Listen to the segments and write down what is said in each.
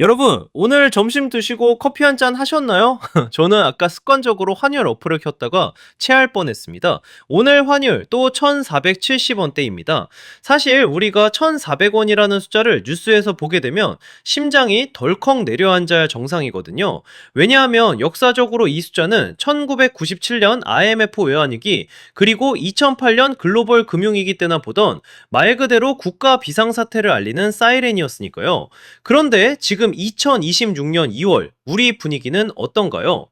여러분, 오늘 점심 드시고 커피 한 잔 하셨나요? 저는 아까 습관적으로 환율 어플을 켰다가 체할 뻔했습니다. 오늘 환율 또 1,470원대입니다. 사실 우리가 1,400원이라는 숫자를 뉴스에서 보게 되면 심장이 덜컥 내려앉아야 정상이거든요. 왜냐하면 역사적으로 이 숫자는 1997년 IMF 외환위기 그리고 2008년 글로벌 금융위기 때나 보던 말 그대로 국가 비상사태를 알리는 사이렌이었으니까요. 그런데 지금 2026년 2월 우리 분위기는 어떤가요?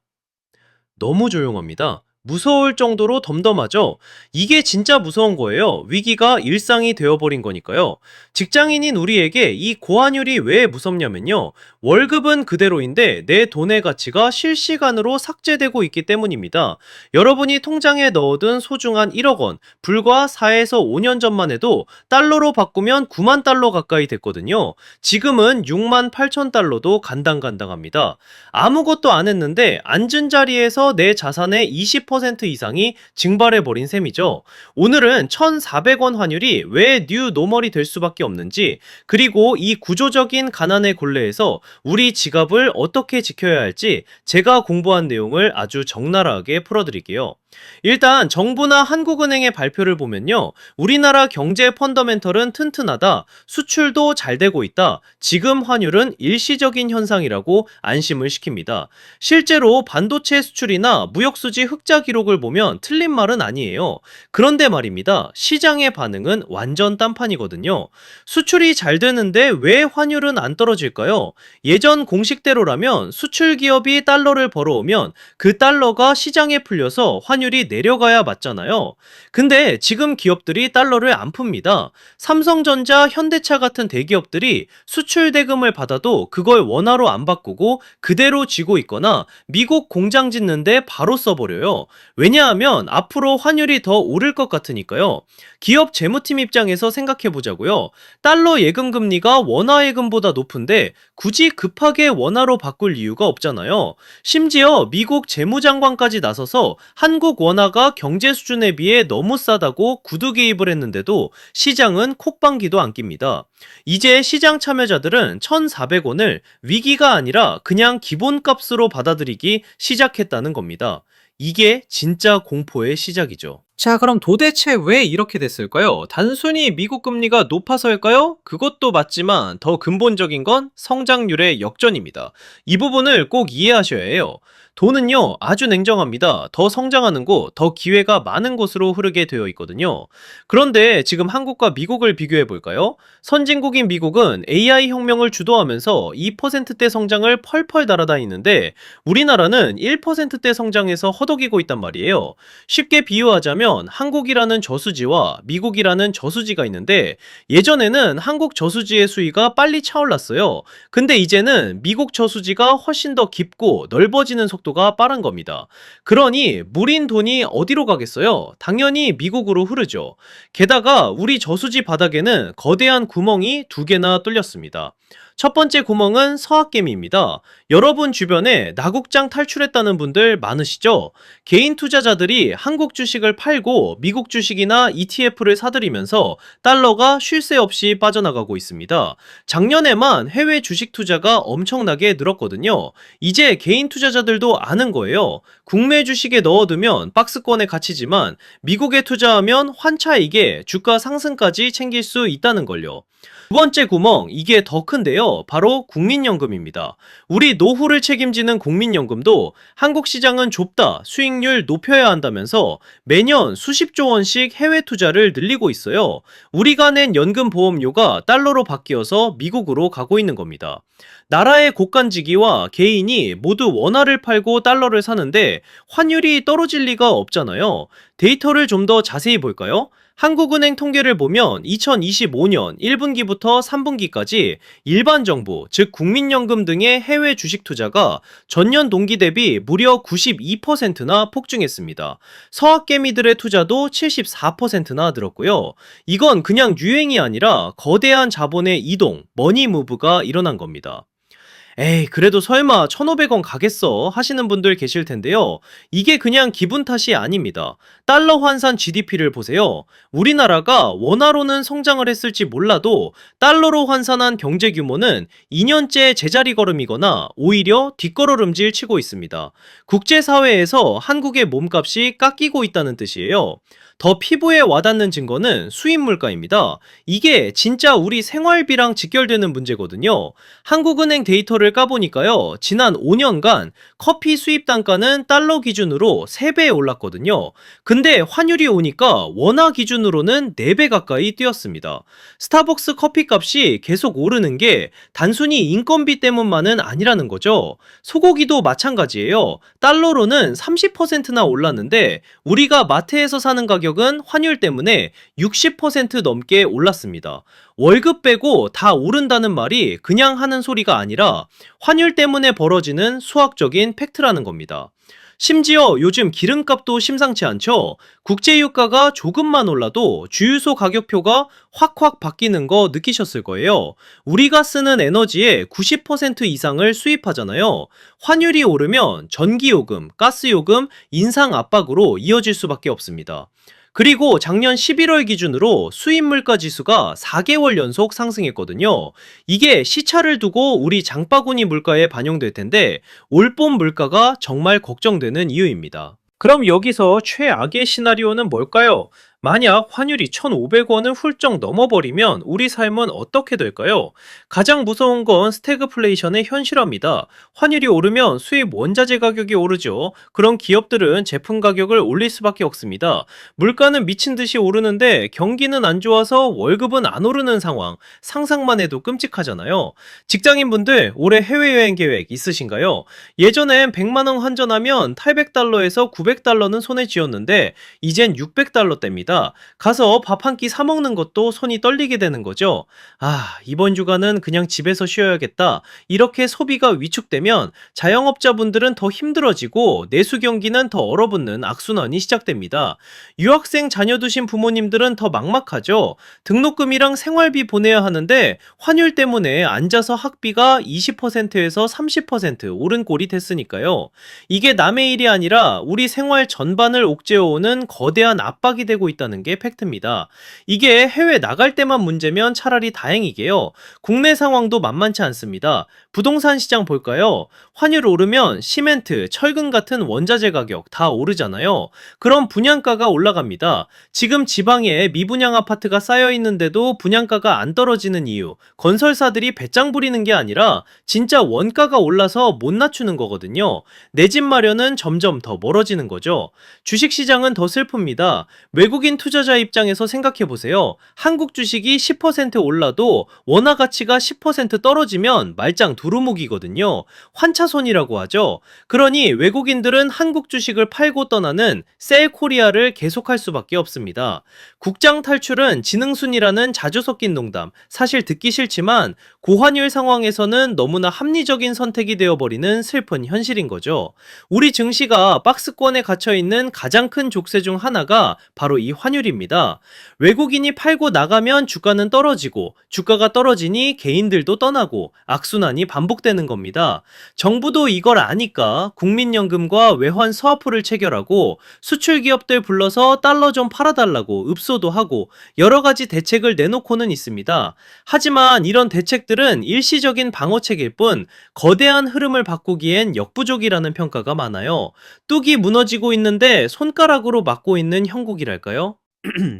너무 조용합니다. 무서울 정도로 덤덤하죠? 이게 진짜 무서운 거예요. 위기가 일상이 되어버린 거니까요. 직장인인 우리에게 이 고환율이 왜 무섭냐면요. 월급은 그대로인데 내 돈의 가치가 실시간으로 삭제되고 있기 때문입니다. 여러분이 통장에 넣어둔 소중한 1억 원, 불과 4에서 5년 전만 해도 달러로 바꾸면 9만 달러 가까이 됐거든요. 지금은 6만 8천 달러도 간당간당합니다. 아무것도 안 했는데 앉은 자리에서 내 자산의 20% 이상이 증발해버린 셈이죠. 오늘은 1,400원 환율이 왜 뉴 노멀이 될 수밖에 없는지, 그리고 이 구조적인 가난의 곤래에서 우리 지갑을 어떻게 지켜야 할지 제가 공부한 내용을 아주 적나라하게 풀어드릴게요. 일단 정부나 한국은행의 발표를 보면요. 우리나라 경제 펀더멘털은 튼튼하다, 수출도 잘 되고 있다, 지금 환율은 일시적인 현상이라고 안심을 시킵니다. 실제로 반도체 수출이나 무역수지 흑자 기록을 보면 틀린 말은 아니에요. 그런데 말입니다. 시장의 반응은 완전 딴판이거든요. 수출이 잘 되는데 왜 환율은 안 떨어질까요? 예전 공식대로라면 수출 기업이 달러를 벌어오면 그 달러가 시장에 풀려서 환율이 내려가야 맞잖아요. 근데 지금 기업들이 달러를 안 풉니다. 삼성전자, 현대차 같은 대기업들이 수출 대금을 받아도 그걸 원화로 안 바꾸고 그대로 쥐고 있거나 미국 공장 짓는데 바로 써버려요. 왜냐하면 앞으로 환율이 더 오를 것 같으니까요. 기업 재무팀 입장에서 생각해보자고요. 달러 예금 금리가 원화 예금보다 높은데 굳이 급하게 원화로 바꿀 이유가 없잖아요. 심지어 미국 재무장관까지 나서서 한국 원화가 경제 수준에 비해 너무 싸다고 구두 개입을 했는데도 시장은 콕방귀도 안 낍니다. 이제 시장 참여자들은 1,400원을 위기가 아니라 그냥 기본값으로 받아들이기 시작했다는 겁니다. 이게 진짜 공포의 시작이죠. 자, 그럼 도대체 왜 이렇게 됐을까요? 단순히 미국 금리가 높아서일까요? 그것도 맞지만 더 근본적인 건 성장률의 역전입니다. 이 부분을 꼭 이해하셔야 해요. 돈은요, 아주 냉정합니다. 더 성장하는 곳, 더 기회가 많은 곳으로 흐르게 되어 있거든요. 그런데 지금 한국과 미국을 비교해 볼까요? 선진국인 미국은 AI 혁명을 주도하면서 2%대 성장을 펄펄 날아다니는데 우리나라는 1%대 성장에서 허덕이고 있단 말이에요. 쉽게 비유하자면 한국이라는 저수지와 미국이라는 저수지가 있는데 예전에는 한국 저수지의 수위가 빨리 차올랐어요. 근데 이제는 미국 저수지가 훨씬 더 깊고 넓어지는 속도가 빠른 겁니다. 그러니 물인 돈이 어디로 가겠어요? 당연히 미국으로 흐르죠. 게다가 우리 저수지 바닥에는 거대한 구멍이 두 개나 뚫렸습니다. 첫 번째 구멍은 서학개미입니다. 여러분 주변에 나국장 탈출했다는 분들 많으시죠? 개인 투자자들이 한국 주식을 팔고 미국 주식이나 ETF를 사들이면서 달러가 쉴 새 없이 빠져나가고 있습니다. 작년에만 해외 주식 투자가 엄청나게 늘었거든요. 이제 개인 투자자들도 아는 거예요. 국내 주식에 넣어두면 박스권의 가치지만 미국에 투자하면 환차익에 주가 상승까지 챙길 수 있다는 걸요. 두 번째 구멍, 이게 더 큰데요. 바로 국민연금입니다. 우리 노후를 책임지는 국민연금도 한국 시장은 좁다, 수익률 높여야 한다면서 매년 수십조 원씩 해외 투자를 늘리고 있어요. 우리가 낸 연금보험료가 달러로 바뀌어서 미국으로 가고 있는 겁니다. 나라의 국간지기와 개인이 모두 원화를 팔고 달러를 사는데 환율이 떨어질 리가 없잖아요. 데이터를 좀 더 자세히 볼까요? 한국은행 통계를 보면 2025년 1분기부터 3분기까지 일반 정부, 즉 국민연금 등의 해외 주식 투자가 전년 동기 대비 무려 92%나 폭증했습니다. 서학개미들의 투자도 74%나 늘었고요. 이건 그냥 유행이 아니라 거대한 자본의 이동, 머니무브가 일어난 겁니다. 에이, 그래도 설마 1,500원 가겠어 하시는 분들 계실 텐데요. 이게 그냥 기분 탓이 아닙니다. 달러 환산 GDP를 보세요. 우리나라가 원화로는 성장을 했을지 몰라도 달러로 환산한 경제 규모는 2년째 제자리 걸음이거나 오히려 뒷걸음질 치고 있습니다. 국제사회에서 한국의 몸값이 깎이고 있다는 뜻이에요. 더 피부에 와닿는 증거는 수입 물가입니다. 이게 진짜 우리 생활비랑 직결되는 문제거든요. 한국은행 데이터를 까보니까요, 지난 5년간 커피 수입 단가는 달러 기준으로 3배 올랐거든요. 근데 환율이 오니까 원화 기준으로는 4배 가까이 뛰었습니다. 스타벅스 커피 값이 계속 오르는 게 단순히 인건비 때문만은 아니라는 거죠. 소고기도 마찬가지예요. 달러로는 30%나 올랐는데 우리가 마트에서 사는 가격은 환율 때문에 60% 넘게 올랐습니다. 월급 빼고 다 오른다는 말이 그냥 하는 소리가 아니라 환율 때문에 벌어지는 수학적인 팩트라는 겁니다. 심지어 요즘 기름값도 심상치 않죠? 국제유가가 조금만 올라도 주유소 가격표가 확확 바뀌는 거 느끼셨을 거예요. 우리가 쓰는 에너지의 90% 이상을 수입하잖아요. 환율이 오르면 전기요금, 가스요금, 인상 압박으로 이어질 수밖에 없습니다. 그리고 작년 11월 기준으로 수입 물가 지수가 4개월 연속 상승했거든요. 이게 시차를 두고 우리 장바구니 물가에 반영될 텐데 올봄 물가가 정말 걱정되는 이유입니다. 그럼 여기서 최악의 시나리오는 뭘까요? 만약 환율이 1,500원을 훌쩍 넘어버리면 우리 삶은 어떻게 될까요? 가장 무서운 건 스태그플레이션의 현실화입니다. 환율이 오르면 수입 원자재 가격이 오르죠. 그럼 기업들은 제품 가격을 올릴 수밖에 없습니다. 물가는 미친 듯이 오르는데 경기는 안 좋아서 월급은 안 오르는 상황. 상상만 해도 끔찍하잖아요. 직장인분들 올해 해외여행 계획 있으신가요? 예전엔 100만 원 환전하면 800달러에서 900달러는 손에 쥐었는데 이젠 600달러대입니다. 가서 밥 한 끼 사 먹는 것도 손이 떨리게 되는 거죠. 아, 이번 주간은 그냥 집에서 쉬어야겠다. 이렇게 소비가 위축되면 자영업자분들은 더 힘들어지고 내수 경기는 더 얼어붙는 악순환이 시작됩니다. 유학생 자녀 두신 부모님들은 더 막막하죠. 등록금이랑 생활비 보내야 하는데 환율 때문에 앉아서 학비가 20%에서 30% 오른 꼴이 됐으니까요. 이게 남의 일이 아니라 우리 생활 전반을 옥죄어오는 거대한 압박이 되고 있다는 게 팩트입니다. 이게 해외 나갈 때만 문제면 차라리 다행이게요. 국내 상황도 만만치 않습니다. 부동산 시장 볼까요? 환율 오르면 시멘트, 철근 같은 원자재 가격 다 오르잖아요. 그럼 분양가가 올라갑니다. 지금 지방에 미분양 아파트가 쌓여 있는데도 분양가가 안 떨어지는 이유, 건설사들이 배짱 부리는 게 아니라 진짜 원가가 올라서 못 낮추는 거거든요. 내 집 마련은 점점 더 멀어지는 거죠. 주식시장은 더 슬픕니다. 외국인 투자자 입장에서 생각해보세요. 한국 주식이 10% 올라도 원화 가치가 10% 떨어지면 말짱 두루묵이거든요. 환차손이라고 하죠. 그러니 외국인들은 한국 주식을 팔고 떠나는 셀 코리아를 계속할 수밖에 없습니다. 국장 탈출은 지능순이라는 자주 섞인 농담. 사실 듣기 싫지만 고환율 상황에서는 너무나 합리적인 선택이 되어버리는 슬픈 현실인 거죠. 우리 증시가 박스권에 갇혀있는 가장 큰 족쇄 중 하나가 바로 이 환율입니다. 외국인이 팔고 나가면 주가는 떨어지고 주가가 떨어지니 개인들도 떠나고 악순환이 반복되는 겁니다. 정부도 이걸 아니까 국민연금과 외환 스와프를 체결하고 수출 기업들 불러서 달러 좀 팔아달라고 읍소도 하고 여러 가지 대책을 내놓고는 있습니다. 하지만 이런 대책들은 일시적인 방어책일 뿐 거대한 흐름을 바꾸기엔 역부족이라는 평가가 많아요. 뚝이 무너지고 있는데 손가락으로 막고 있는 형국이랄까요?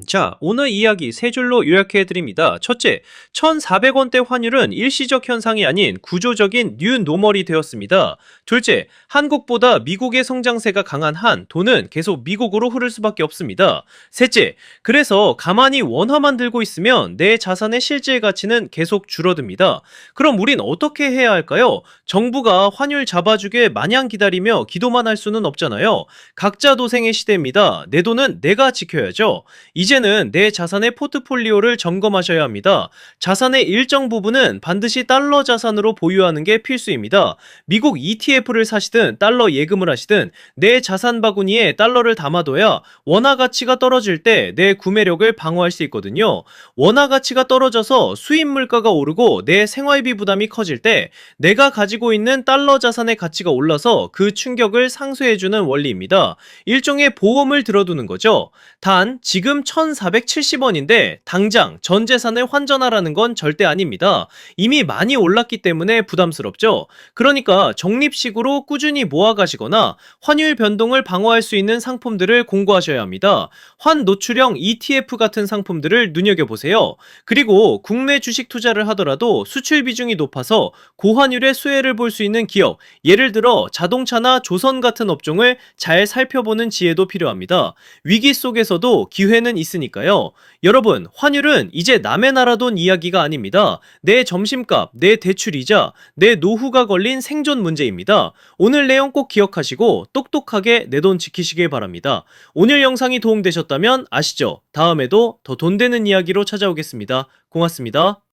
자, 오늘 이야기 세 줄로 요약해드립니다. 첫째, 1,400원대 환율은 일시적 현상이 아닌 구조적인 뉴 노멀이 되었습니다. 둘째, 한국보다 미국의 성장세가 강한 한 돈은 계속 미국으로 흐를 수밖에 없습니다. 셋째, 그래서 가만히 원화만 들고 있으면 내 자산의 실질 가치는 계속 줄어듭니다. 그럼 우린 어떻게 해야 할까요? 정부가 환율 잡아주게 마냥 기다리며 기도만 할 수는 없잖아요. 각자 도생의 시대입니다. 내 돈은 내가 지켜야죠. 이제는 내 자산의 포트폴리오를 점검하셔야 합니다. 자산의 일정 부분은 반드시 달러 자산으로 보유하는 게 필수입니다. 미국 ETF를 사시든 달러 예금을 하시든 내 자산 바구니에 달러를 담아둬야 원화 가치가 떨어질 때 내 구매력을 방어할 수 있거든요. 원화 가치가 떨어져서 수입 물가가 오르고 내 생활비 부담이 커질 때 내가 가지고 있는 달러 자산의 가치가 올라서 그 충격을 상쇄해주는 원리입니다. 일종의 보험을 들어두는 거죠. 단 지금 1470원인데 당장 전 재산을 환전하라는 건 절대 아닙니다. 이미 많이 올랐기 때문에 부담스럽죠. 그러니까 적립식으로 꾸준히 모아가시거나 환율 변동을 방어할 수 있는 상품들을 공부하셔야 합니다. 환 노출형 ETF 같은 상품들을 눈여겨보세요. 그리고 국내 주식 투자를 하더라도 수출 비중이 높아서 고환율의 수혜를 볼 수 있는 기업, 예를 들어 자동차나 조선 같은 업종을 잘 살펴보는 지혜도 필요합니다. 위기 속에서도 기회는 있으니까요. 여러분, 환율은 이제 남의 나라 돈 이야기가 아닙니다. 내 점심값, 내 대출이자, 내 노후가 걸린 생존 문제입니다. 오늘 내용 꼭 기억하시고 똑똑하게 내 돈 지키시길 바랍니다. 오늘 영상이 도움되셨다면 아시죠? 다음에도 더 돈 되는 이야기로 찾아오겠습니다. 고맙습니다.